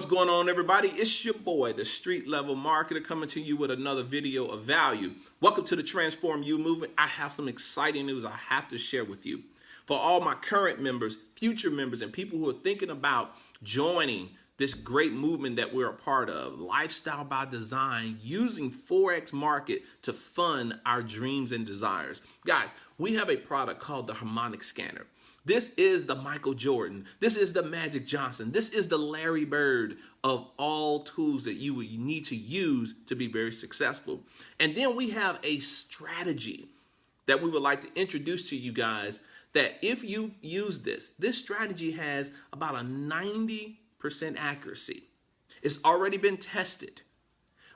What's going on, everybody? It's your boy, the street level marketer, coming to you with another video of value. Welcome to the Transform You movement. I have some exciting news I have to share with you. For all my current members, future members, and people who are thinking about joining this great movement that we're a part of, Lifestyle by Design, using Forex market to fund our dreams and desires. Guys, we have a product called the Harmonic scanner. This is the Michael Jordan. This is the Magic Johnson. This is the Larry Bird of all tools that you would need to use to be very successful. And then we have a strategy that we would like to introduce to you guys that if you use this strategy has about a 90% accuracy. It's already been tested.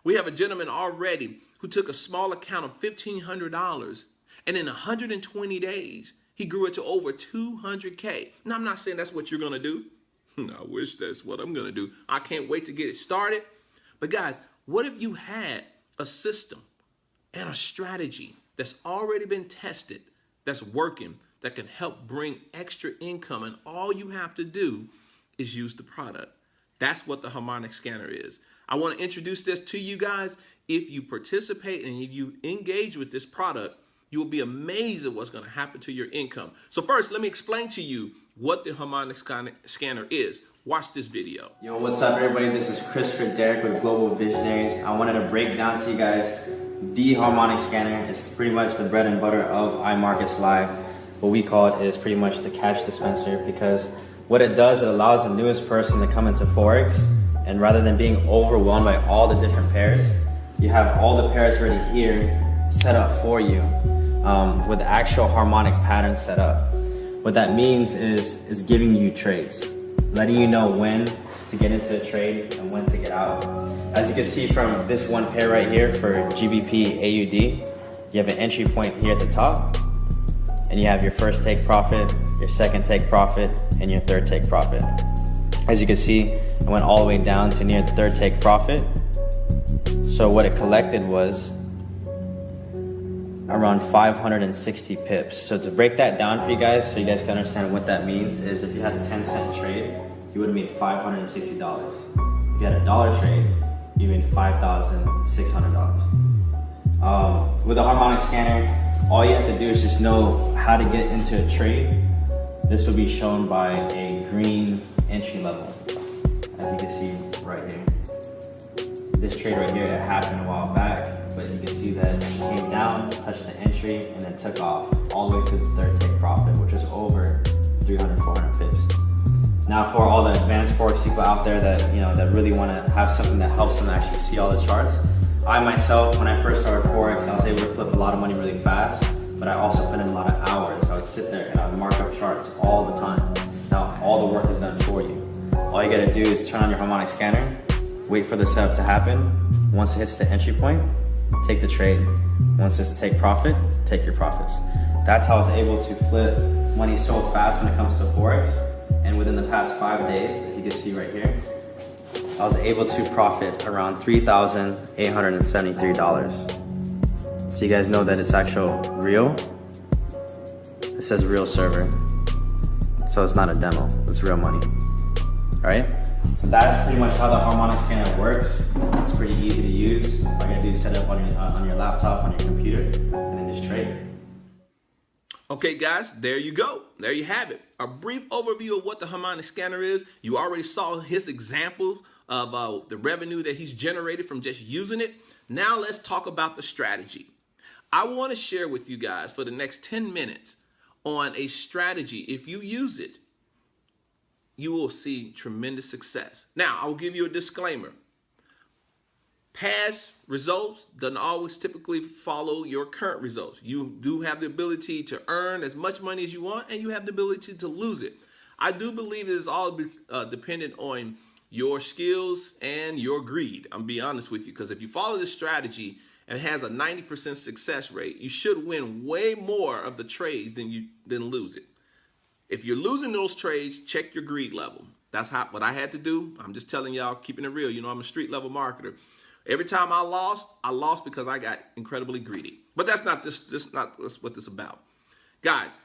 We have a gentleman already who took a small account of $1,500 and in 120 days, he grew it to over 200K. Now, I'm not saying that's what you're going to do. I wish that's what I'm going to do. I can't wait to get it started. But guys, what if you had a system and a strategy that's already been tested, that's working, that can help bring extra income, and all you have to do is use the product? That's what the Harmonic scanner is. I want to introduce this to you guys. If you participate and if you engage with this product, you will be amazed at what's going to happen to your income. So first, let me explain to you what the Harmonic scanner is. Watch this video. Yo, what's up, everybody? This is Christopher Derrick with Global Visionaries. I wanted to break down to you guys the Harmonic scanner. It's pretty much the bread and butter of Imarketslive. What we call it is pretty much the cash dispenser, because what it does, it allows the newest person to come into Forex, and rather than being overwhelmed by all the different pairs, you have all the pairs already here set up for you. With the actual harmonic pattern set up. What that means is giving you trades, letting you know when to get into a trade and when to get out. As you can see from this one pair right here for GBP AUD, you have an entry point here at the top, and you have your first take profit, your second take profit, and your third take profit. As you can see, it went all the way down to near the third take profit. So what it collected was around 560 pips. So to break that down for you guys, so you guys can understand what that means, is if you had a 10-cent trade, you would have made $560. If you had a dollar trade, you made $5,600. With a Harmonic scanner, all you have to do is just know how to get into a trade. This will be shown by a green entry level, as you can see right here. This trade right here, it happened a while back, but you can see that it came down, touched the entry, and then took off all the way to the third take profit, which was over 300, 400 pips. Now, for all the advanced Forex people out there that that really want to have something that helps them actually see all the charts, I myself, when I first started Forex, I was able to flip a lot of money really fast, but I also put in a lot of hours. I would sit there and I would mark up charts all the time. Now, all the work is done for you. All you gotta do is turn on your Harmonic scanner, wait for the setup to happen. Once it hits the entry point, take the trade. Once it's take profit, take your profits. That's how I was able to flip money so fast when it comes to Forex. And within the past 5 days, as you can see right here, I was able to profit around $3,873. So you guys know that it's actual real. It says real server. So it's not a demo, it's real money. All right? So that's pretty much how the Harmonic scanner works. It's pretty easy to use. All you gotta do is set it up on your laptop, on your computer, and then just trade. Okay, guys, there you go. There you have it. A brief overview of what the Harmonic scanner is. You already saw his example of the revenue that he's generated from just using it. Now let's talk about the strategy. I want to share with you guys for the next 10 minutes on a strategy. If you use it, you will see tremendous success. Now, I will give you a disclaimer. Past results doesn't always typically follow your current results. You do have the ability to earn as much money as you want, and you have the ability to lose it. I do believe it is all dependent on your skills and your greed. I'm being honest with you, because if you follow this strategy and it has a 90% success rate, you should win way more of the trades than lose it. If you're losing those trades, check your greed level. That's what I had to do. I'm just telling y'all, keeping it real. I'm a street level marketer. Every time I lost because I got incredibly greedy. But that's not what this is about. Guys,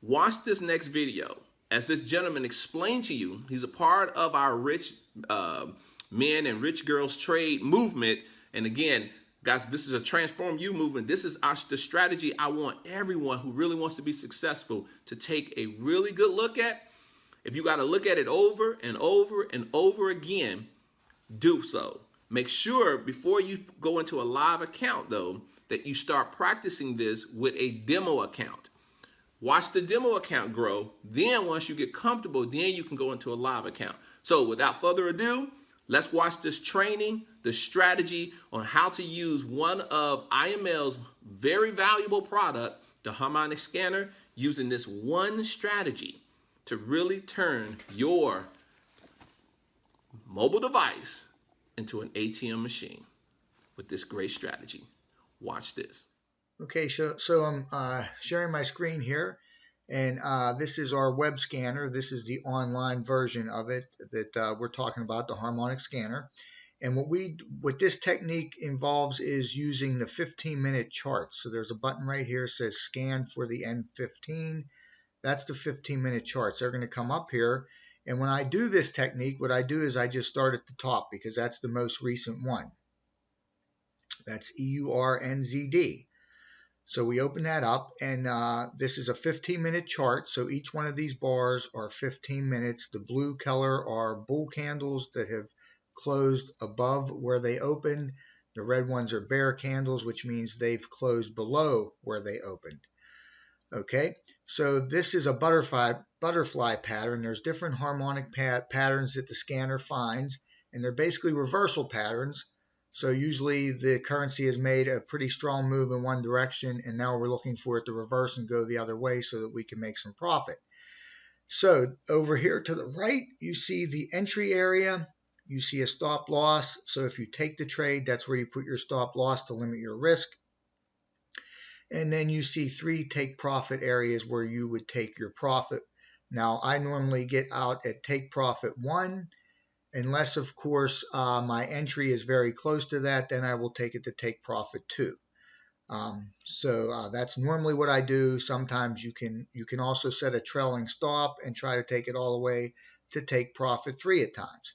watch this next video as this gentleman explained to you, he's a part of our rich men and rich girls trade movement. And again, guys, this is a Transform You movement. This is the strategy I want everyone who really wants to be successful to take a really good look at. If you got to look at it over and over and over again, do so. Make sure before you go into a live account, though, that you start practicing this with a demo account. Watch the demo account grow. Then once you get comfortable, then you can go into a live account. So without further ado, let's watch this training, the strategy on how to use one of IML's very valuable product, the Harmonic scanner, using this one strategy to really turn your mobile device into an ATM machine with this great strategy. Watch this. Okay, so I'm sharing my screen here, and this is our web scanner. This is the online version of it that we're talking about, the Harmonic scanner. And what this technique involves is using the 15-minute chart. So there's a button right here that says scan for the N15. That's the 15-minute charts. They're going to come up here. And when I do this technique, what I do is I just start at the top because that's the most recent one. That's EURNZD. So we open that up, and this is a 15-minute chart. So each one of these bars are 15 minutes. The blue color are bull candles that have closed above where they opened. The red ones are bear candles, which means they've closed below where they opened. Okay, so this is a butterfly pattern. There's different harmonic patterns that the scanner finds, and they're basically reversal patterns. So usually the currency has made a pretty strong move in one direction, and now we're looking for it to reverse and go the other way so that we can make some profit. So over here to the right, you see the entry area. You see a stop loss. So if you take the trade, that's where you put your stop loss to limit your risk. And then you see 3 take profit areas where you would take your profit. Now, I normally get out at take profit 1. Unless, of course, my entry is very close to that, then I will take it to take profit 2. So that's normally what I do. Sometimes you can also set a trailing stop and try to take it all the way to take profit 3 at times.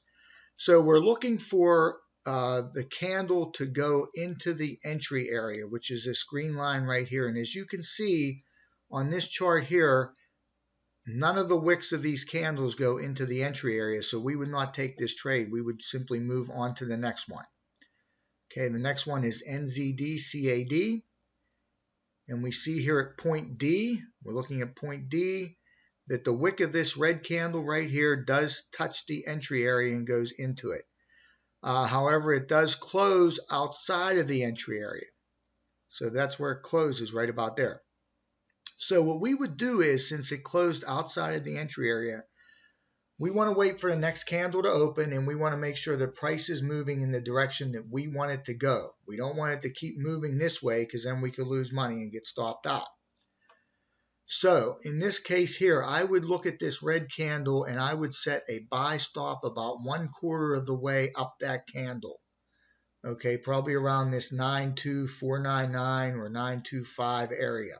So we're looking for the candle to go into the entry area, which is this green line right here. And as you can see on this chart here, none of the wicks of these candles go into the entry area, so we would not take this trade. We would simply move on to the next one. Okay, the next one is NZDCAD, and we see here at point D, we're looking at point D, that the wick of this red candle right here does touch the entry area and goes into it. However, it does close outside of the entry area. So that's where it closes, right about there. So what we would do is, since it closed outside of the entry area, we want to wait for the next candle to open, and we want to make sure the price is moving in the direction that we want it to go. We don't want it to keep moving this way because then we could lose money and get stopped out. So in this case here, I would look at this red candle and I would set a buy stop about 1/4 of the way up that candle. Okay, probably around this 92499 or 925 area.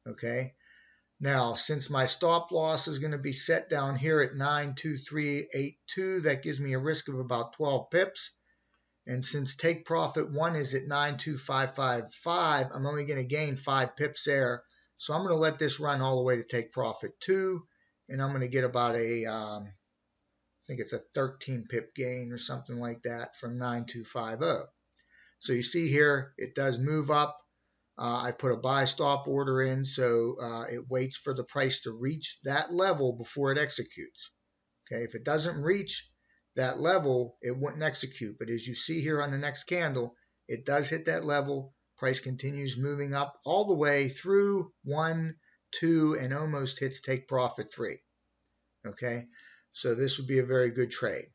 Okay, now since my stop loss is going to be set down here at 92382, that gives me a risk of about 12 pips. And since take profit 1 is at 92555, I'm only going to gain 5 pips there. So I'm going to let this run all the way to take profit 2, and I'm going to get about a, I think it's a 13 pip gain or something like that from 9250. So you see here, it does move up. I put a buy stop order in, so it waits for the price to reach that level before it executes. Okay, if it doesn't reach that level, it wouldn't execute. But as you see here on the next candle, it does hit that level. Price continues moving up all the way through 1, 2, and almost hits take profit 3. Okay, so this would be a very good trade.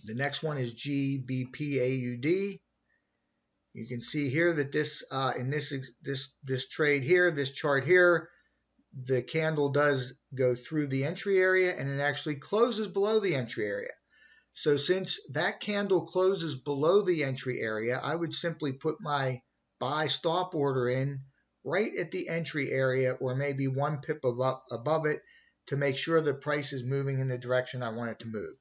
The next one is GBPAUD. You can see here that this in this trade here, this chart here, the candle does go through the entry area and it actually closes below the entry area. So since that candle closes below the entry area, I would simply put my buy stop order in right at the entry area, or maybe 1 pip above it, to make sure the price is moving in the direction I want it to move.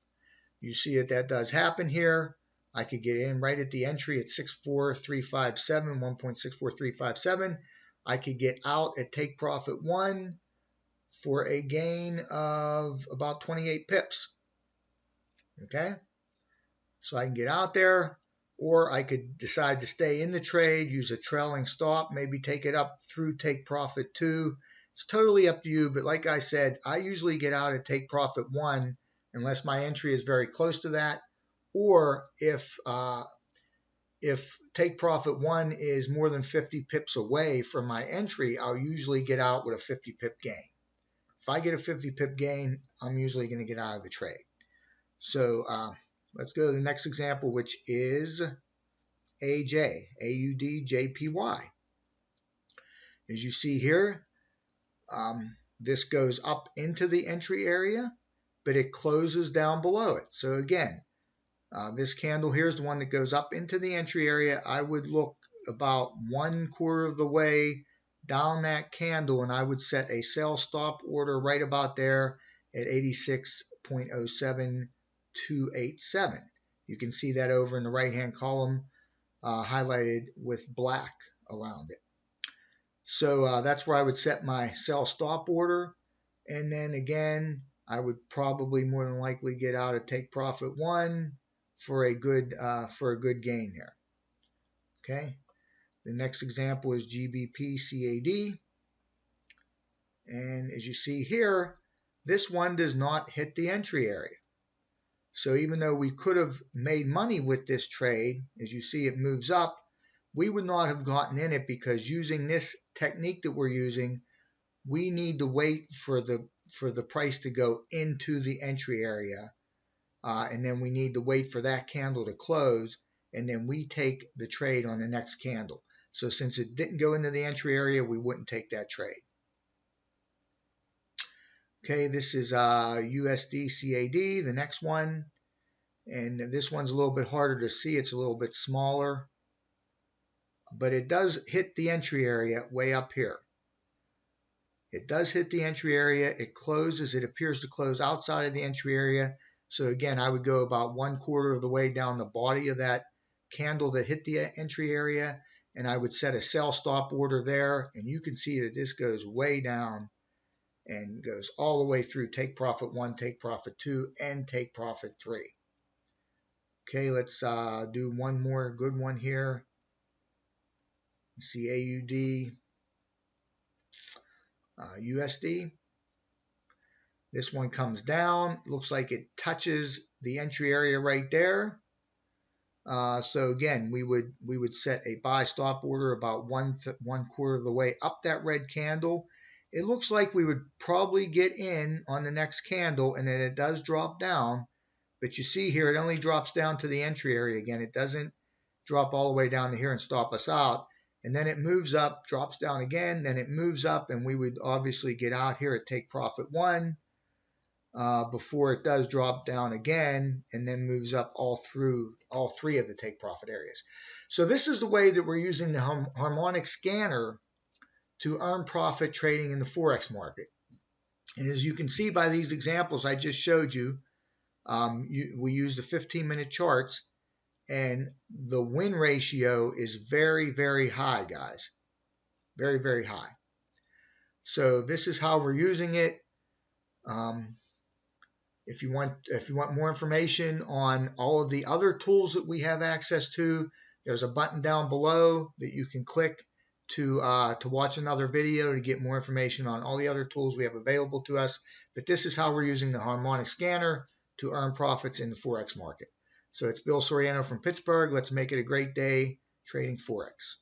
You see that does happen here. I could get in right at the entry at 64357, 1.64357. I could get out at take profit 1 for a gain of about 28 pips. Okay, so I can get out there, or I could decide to stay in the trade, use a trailing stop, maybe take it up through take profit 2. It's totally up to you, but like I said, I usually get out at take profit 1 unless my entry is very close to that, or if take profit 1 is more than 50 pips away from my entry, I'll usually get out with a 50 pip gain. If I get a 50 pip gain, I'm usually going to get out of the trade. So let's go to the next example, which is AJ, AUDJPY. As you see here, this goes up into the entry area, but it closes down below it. So again, this candle here is the one that goes up into the entry area. I would look about 1/4 of the way down that candle, and I would set a sell stop order right about there at 86.07287. You can see that over in the right-hand column highlighted with black around it. So that's where I would set my sell stop order. And then again, I would probably more than likely get out at take profit 1 for a good gain there. Okay. The next example is GBP-CAD. And as you see here, this one does not hit the entry area. So even though we could have made money with this trade, as you see it moves up, we would not have gotten in it because using this technique that we're using, we need to wait for the price to go into the entry area. And then we need to wait for that candle to close, and then we take the trade on the next candle. So since it didn't go into the entry area, we wouldn't take that trade. Okay, this is USD-CAD, the next one. And this one's a little bit harder to see. It's a little bit smaller. But it does hit the entry area way up here. It does hit the entry area. It closes. It appears to close outside of the entry area. So again, I would go about 1/4 of the way down the body of that candle that hit the entry area, and I would set a sell stop order there. And you can see that this goes way down and goes all the way through take profit 1, take profit 2, and take profit 3. Okay, let's do one more good one here. See AUD, USD. This one comes down. It looks like it touches the entry area right there. So again, we would set a buy stop order about 1/4 of the way up that red candle. It looks like we would probably get in on the next candle, and then it does drop down. But you see here, it only drops down to the entry area again. It doesn't drop all the way down to here and stop us out. And then it moves up, drops down again, then it moves up, and we would obviously get out here at take profit 1 before it does drop down again, and then moves up all through all 3 of the take profit areas. So this is the way that we're using the Harmonic scanner to earn profit trading in the Forex market. And as you can see by these examples I just showed you, we use the 15-minute charts. And the win ratio is very, very high, guys. Very, very high. So this is how we're using it. If you want more information on all of the other tools that we have access to, there's a button down below that you can click to watch another video to get more information on all the other tools we have available to us. But this is how we're using the Harmonic scanner to earn profits in the Forex market. So it's Bill Soriano from Pittsburgh. Let's make it a great day trading Forex.